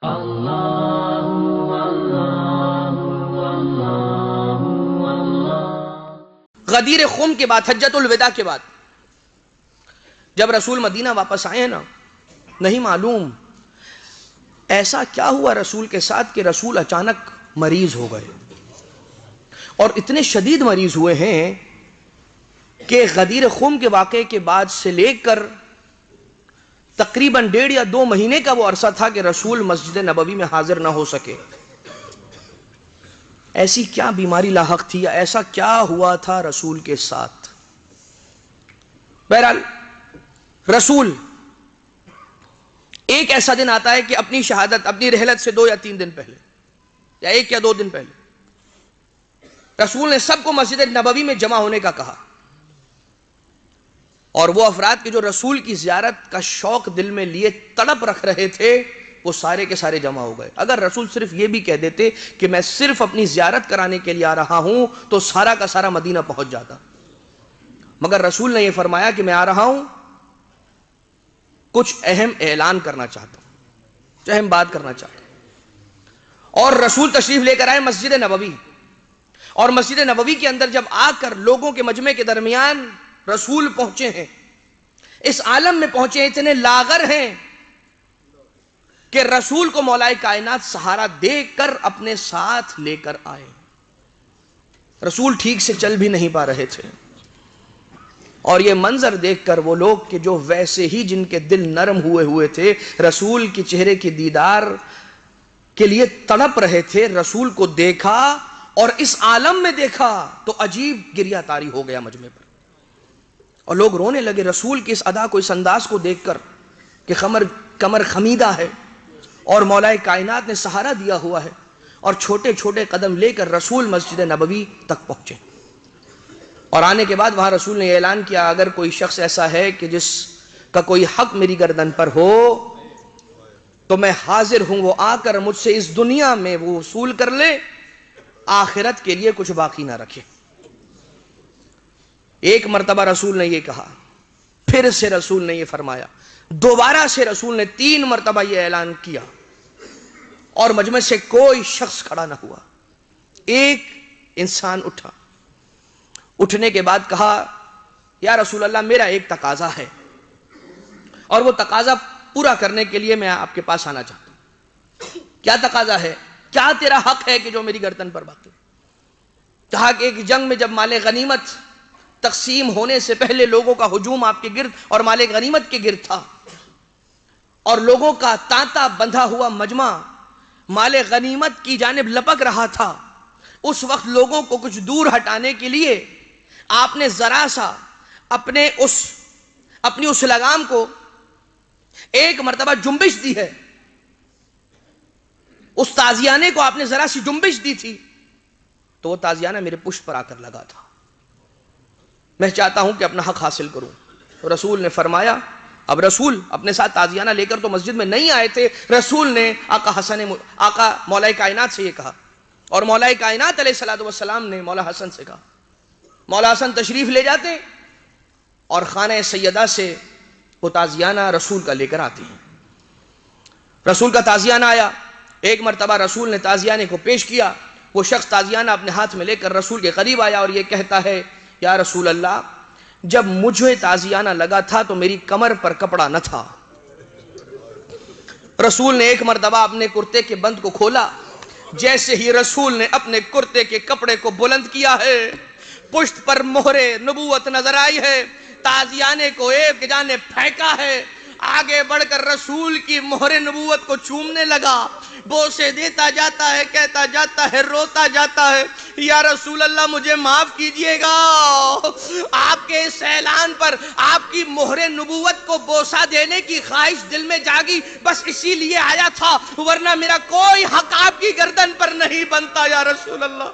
غدیر خم کے بعد، حجۃ الوداع کے بعد جب رسول مدینہ واپس آئے نا، نہیں معلوم ایسا کیا ہوا رسول کے ساتھ کہ رسول اچانک مریض ہو گئے، اور اتنے شدید مریض ہوئے ہیں کہ غدیر خم کے واقعے کے بعد سے لے کر تقریباً 1.5 یا 2 مہینے کا وہ عرصہ تھا کہ رسول مسجد نبوی میں حاضر نہ ہو سکے۔ ایسی کیا بیماری لاحق تھی، یا ایسا کیا ہوا تھا رسول کے ساتھ؟ بہرحال رسول ایک ایسا دن آتا ہے کہ اپنی شہادت، اپنی رحلت سے 2 یا 3 دن پہلے، یا 1 یا 2 دن پہلے، رسول نے سب کو مسجد نبوی میں جمع ہونے کا کہا، اور وہ افراد کے جو رسول کی زیارت کا شوق دل میں لیے تڑپ رکھ رہے تھے، وہ سارے کے سارے جمع ہو گئے۔ اگر رسول صرف یہ بھی کہہ دیتے کہ میں صرف اپنی زیارت کرانے کے لیے آ رہا ہوں تو سارا کا سارا مدینہ پہنچ جاتا، مگر رسول نے یہ فرمایا کہ میں آ رہا ہوں، کچھ اہم اعلان کرنا چاہتا ہوں، کچھ اہم بات کرنا چاہتا ہوں۔ اور رسول تشریف لے کر آئے مسجد نبوی، اور مسجد نبوی کے اندر جب آ کر لوگوں کے مجمع کے درمیان رسول پہنچے ہیں، اس عالم میں پہنچے، اتنے لاغر ہیں کہ رسول کو مولا کائنات سہارا دے کر اپنے ساتھ لے کر آئے۔ رسول ٹھیک سے چل بھی نہیں پا رہے تھے، اور یہ منظر دیکھ کر وہ لوگ کہ جو ویسے ہی جن کے دل نرم ہوئے تھے، رسول کی چہرے کی دیدار کے لیے تڑپ رہے تھے، رسول کو دیکھا اور اس عالم میں دیکھا تو عجیب گریہ طاری ہو گیا مجمع پر، اور لوگ رونے لگے رسول کی اس ادا کو، اس انداز کو دیکھ کر کہ کمر خمیدہ ہے اور مولا کائنات نے سہارا دیا ہوا ہے، اور چھوٹے چھوٹے قدم لے کر رسول مسجد نبوی تک پہنچے، اور آنے کے بعد وہاں رسول نے اعلان کیا، اگر کوئی شخص ایسا ہے کہ جس کا کوئی حق میری گردن پر ہو تو میں حاضر ہوں، وہ آ کر مجھ سے اس دنیا میں وہ وصول کر لے، آخرت کے لیے کچھ باقی نہ رکھے۔ ایک مرتبہ رسول نے یہ کہا، پھر سے رسول نے یہ فرمایا، دوبارہ سے رسول نے 3 مرتبہ یہ اعلان کیا، اور مجمع سے کوئی شخص کھڑا نہ ہوا۔ ایک انسان اٹھا، اٹھنے کے بعد کہا، یا رسول اللہ میرا ایک تقاضا ہے، اور وہ تقاضا پورا کرنے کے لیے میں آپ کے پاس آنا چاہتا ہوں۔ کیا تقاضا ہے؟ کیا تیرا حق ہے کہ جو میری گردن پر باقی؟ کہا کہ ایک جنگ میں جب مال غنیمت تقسیم ہونے سے پہلے لوگوں کا ہجوم آپ کے گرد اور مال غنیمت کے گرد تھا، اور لوگوں کا تانتا بندھا ہوا مجمع مال غنیمت کی جانب لپک رہا تھا، اس وقت لوگوں کو کچھ دور ہٹانے کے لیے آپ نے ذرا سا اپنی اس لگام کو ایک مرتبہ جنبش دی ہے، اس تازیانے کو آپ نے ذرا سی جنبش دی تھی، تو وہ تازیانہ میرے پشت پر آ کر لگا تھا، میں چاہتا ہوں کہ اپنا حق حاصل کروں۔ تو رسول نے فرمایا، اب رسول اپنے ساتھ تازیانہ لے کر تو مسجد میں نہیں آئے تھے، رسول نے آقا مولا کائنات سے یہ کہا، اور مولا کائنات علیہ السلام نے مولا حسن سے کہا، مولا حسن تشریف لے جاتے اور خانہ سیدہ سے وہ تازیانہ رسول کا لے کر آتے ہیں۔ رسول کا تازیانہ آیا، ایک مرتبہ رسول نے تازیانے کو پیش کیا، وہ شخص تازیانہ اپنے ہاتھ میں لے کر رسول کے قریب آیا اور یہ کہتا ہے، یا رسول اللہ جب مجھے تازیانہ لگا تھا تو میری کمر پر کپڑا نہ تھا۔ رسول نے ایک مرتبہ اپنے کرتے کے بند کو کھولا، جیسے ہی رسول نے اپنے کرتے کے کپڑے کو بلند کیا ہے، پشت پر مہر نبوت نظر آئی ہے، تازیانے کو ایک جانب پھینکا ہے، آگے بڑھ کر رسول کی مہر نبوت کو چومنے لگا، بوسے دیتا جاتا ہے، کہتا جاتا ہے، روتا جاتا ہے، یا رسول اللہ مجھے معاف کیجئے گا، آپ کے اس اعلان پر آپ کی مہر نبوت کو بوسہ دینے کی خواہش دل میں جاگی، بس اسی لیے آیا تھا، ورنہ میرا کوئی حق آپ کی گردن پر نہیں بنتا یا رسول اللہ۔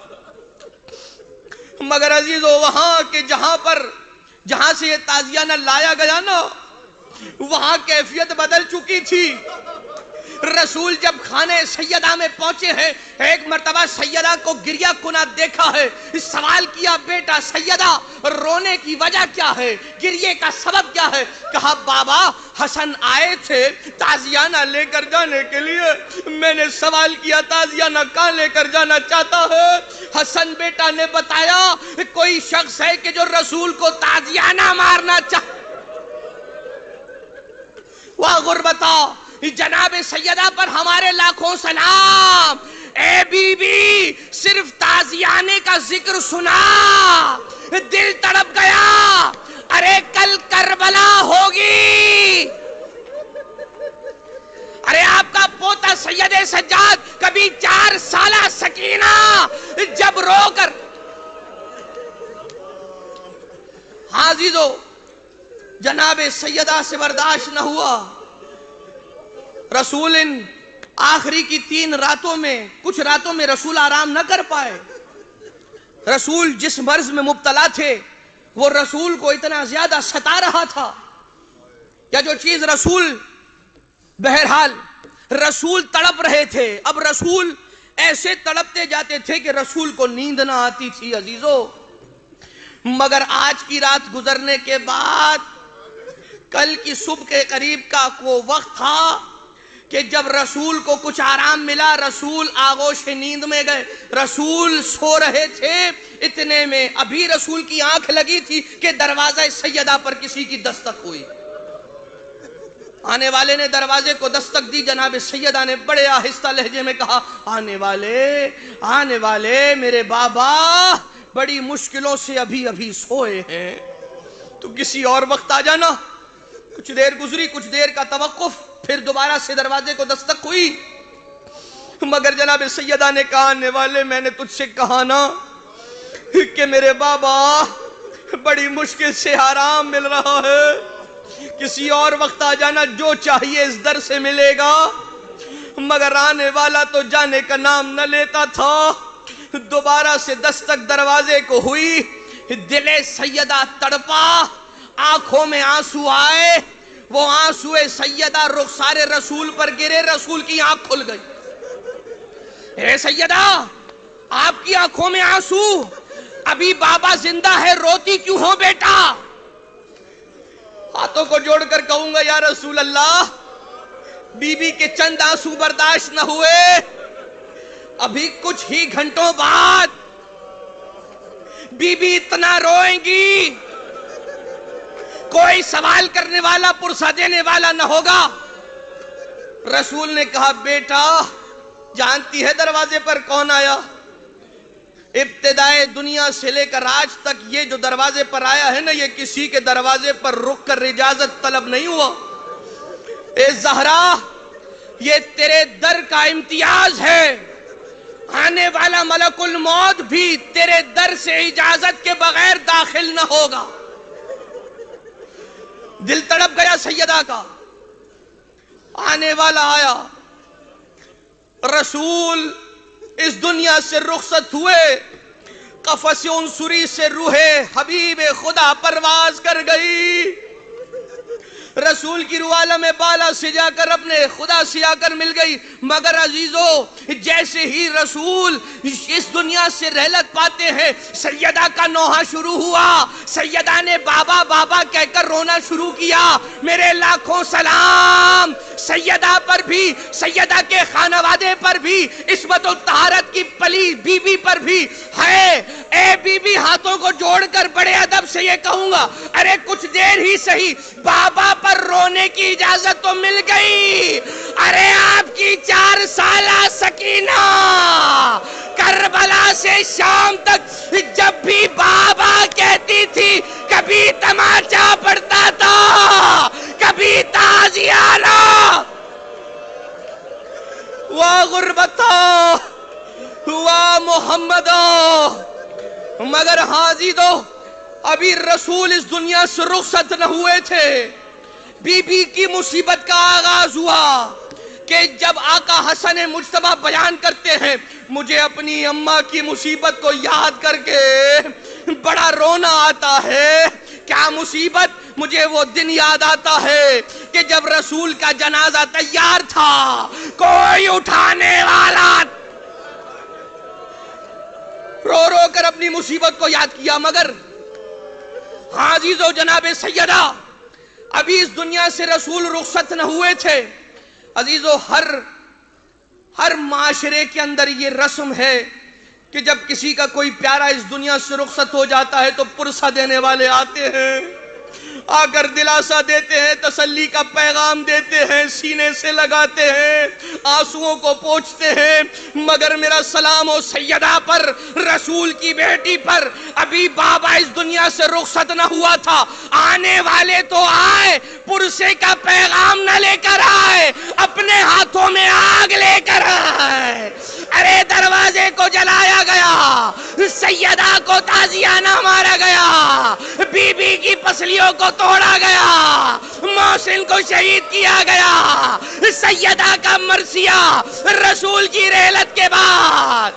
مگر عزیزو وہاں کے جہاں سے یہ تازیانہ لایا گیا نا، وہاں کیفیت بدل چکی تھی، رسول جب خانہ سیدہ میں پہنچے ہیں، ایک مرتبہ سیدہ کو گریہ کنا دیکھا ہے، سوال کیا بیٹا سیدہ رونے کی وجہ کیا ہے، گریے کا سبب کیا ہے؟ کہا بابا حسن آئے تھے تازیانہ لے کر جانے کے لیے، میں نے سوال کیا تازیانہ کہاں لے کر جانا چاہتا ہے؟ حسن بیٹا نے بتایا کوئی شخص ہے کہ جو رسول کو تازیانہ مارنا چاہتا۔ واہ غربتا، جناب سیدہ پر ہمارے لاکھوں سلام۔ اے بی بی صرف تازیانے کا ذکر سنا دل تڑپ گیا، ارے کل کربلا ہوگی، ارے آپ کا پوتا سید سجاد کبھی 4 سالہ سکینہ جب رو کر حاضر جناب سیدہ سے برداشت نہ ہوا۔ رسول ان آخری کی 3 راتوں میں کچھ راتوں میں رسول آرام نہ کر پائے۔ رسول جس مرض میں مبتلا تھے وہ رسول کو اتنا زیادہ ستا رہا تھا یا جو چیز رسول، بہرحال رسول تڑپ رہے تھے۔ اب رسول ایسے تڑپتے جاتے تھے کہ رسول کو نیند نہ آتی تھی عزیزو۔ مگر آج کی رات گزرنے کے بعد کل کی صبح کے قریب کا وہ وقت تھا کہ جب رسول کو کچھ آرام ملا، رسول آغوش نیند میں گئے، رسول سو رہے تھے، اتنے میں ابھی رسول کی آنکھ لگی تھی کہ دروازہ سیدہ پر کسی کی دستک ہوئی۔ آنے والے نے دروازے کو دستک دی، جناب سیدہ نے بڑے آہستہ لہجے میں کہا آنے والے میرے بابا بڑی مشکلوں سے ابھی سوئے ہیں، تو کسی اور وقت آ جانا۔ کچھ دیر گزری، کچھ دیر کا توقف، پھر دوبارہ سے دروازے کو دستک ہوئی، مگر جناب سیدہ نے کہا آنے والے میں نے تجھ سے کہا نا کہ میرے بابا بڑی مشکل سے آرام مل رہا ہے، کسی اور وقت آ جانا، جو چاہیے اس در سے ملے گا۔ مگر آنے والا تو جانے کا نام نہ لیتا تھا۔ دوبارہ سے دستک دروازے کو ہوئی، دل سیدہ تڑپا، آنکھوں میں آنسو آئے، وہ آنسو سیدہ رخسار رسول پر گرے، رسول کی آنکھ کھل گئی۔ اے سیدہ آپ کی آنکھوں میں آنسو، ابھی بابا زندہ ہے، روتی کیوں ہو بیٹا؟ ہاتھوں کو جوڑ کر کہوں گا یا رسول اللہ، بی بی کے چند آنسو برداشت نہ ہوئے، ابھی کچھ ہی گھنٹوں بعد بی بی اتنا روئیں گی کوئی سوال کرنے والا پرسہ دینے والا نہ ہوگا۔ رسول نے کہا بیٹا جانتی ہے دروازے پر کون آیا؟ ابتدائے دنیا سے لے کر آج تک یہ جو دروازے پر آیا ہے نا، یہ کسی کے دروازے پر رک کر اجازت طلب نہیں ہوا۔ اے زہرا یہ تیرے در کا امتیاز ہے، آنے والا ملک الموت بھی تیرے در سے اجازت کے بغیر داخل نہ ہوگا۔ دل تڑپ گیا سیدہ کا، آنے والا آیا، رسول اس دنیا سے رخصت ہوئے، قفس عنصری سے روح حبیب خدا پرواز کر گئی، رسول کی روح عالم بالا سے جا کر اپنے خدا سے آ کر مل گئی۔ مگر عزیزو جیسے ہی رسول اس دنیا سے رحلت پاتے ہیں، سیدہ کا نوحہ شروع ہوا، سیدہ نے بابا بابا کہہ کر رونا شروع کیا۔ میرے لاکھوں سلام سیدہ پر بھی، سیدہ کے خانوادے پر بھی، عصمت و طہارت کی پلی بی بی پر بھی ہے۔ اے بی بی ہاتھوں کو جوڑ کر بڑے ادب سے یہ کہوں گا، ارے کچھ دیر ہی صحیح بابا پر رونے کی اجازت تو مل گئی۔ ارے آپ کی 4 سالہ سکینہ کربلا سے شام تک جب بھی بابا کہتی تھی، کبھی تماچا پڑتا تھا، کبھی تازیانہ، واہ غربتا واہ محمدہ۔ مگر حاضی دو ابھی رسول اس دنیا سے رخصت نہ ہوئے تھے، بی بی کی مصیبت کا آغاز ہوا کہ جب آقا حسن مجتبیٰ بیان کرتے ہیں مجھے اپنی اماں کی مصیبت کو یاد کر کے بڑا رونا آتا ہے۔ کیا مصیبت؟ مجھے وہ دن یاد آتا ہے کہ جب رسول کا جنازہ تیار تھا، کوئی اٹھانے والا، رو رو کر اپنی مصیبت کو یاد کیا، مگر ہاں عزیزو جناب سیدہ، ابھی اس دنیا سے رسول رخصت نہ ہوئے تھے۔ عزیزو، ہر معاشرے کے اندر یہ رسم ہے کہ جب کسی کا کوئی پیارا اس دنیا سے رخصت ہو جاتا ہے تو پرسہ دینے والے آتے ہیں، آ کر دلاسا دیتے ہیں، تسلی کا پیغام دیتے ہیں، سینے سے لگاتے ہیں، آنسوؤں کو پوچھتے ہیں۔ مگر میرا سلام و سیدہ پر، رسول کی بیٹی پر، ابھی بابا اس دنیا سے رخصت نہ ہوا تھا، آنے والے تو آئے، پرسے کا پیغام نہ لے کر آئے، اپنے ہاتھوں میں آگ لے کر آئے۔ ارے دروازے کو جلایا گیا، سیدہ کو تازیانہ مارا گیا، بی بی کی پسلیوں کو توڑا گیا، محسن کو شہید کیا گیا۔ سیدہ کا مرثیہ رسول کی رحلت کے بعد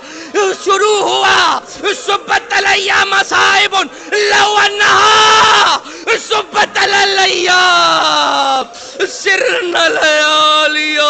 شروع ہوا۔ سبت علیہ مصائب لو انہا سبت علیہ سرن لیالیا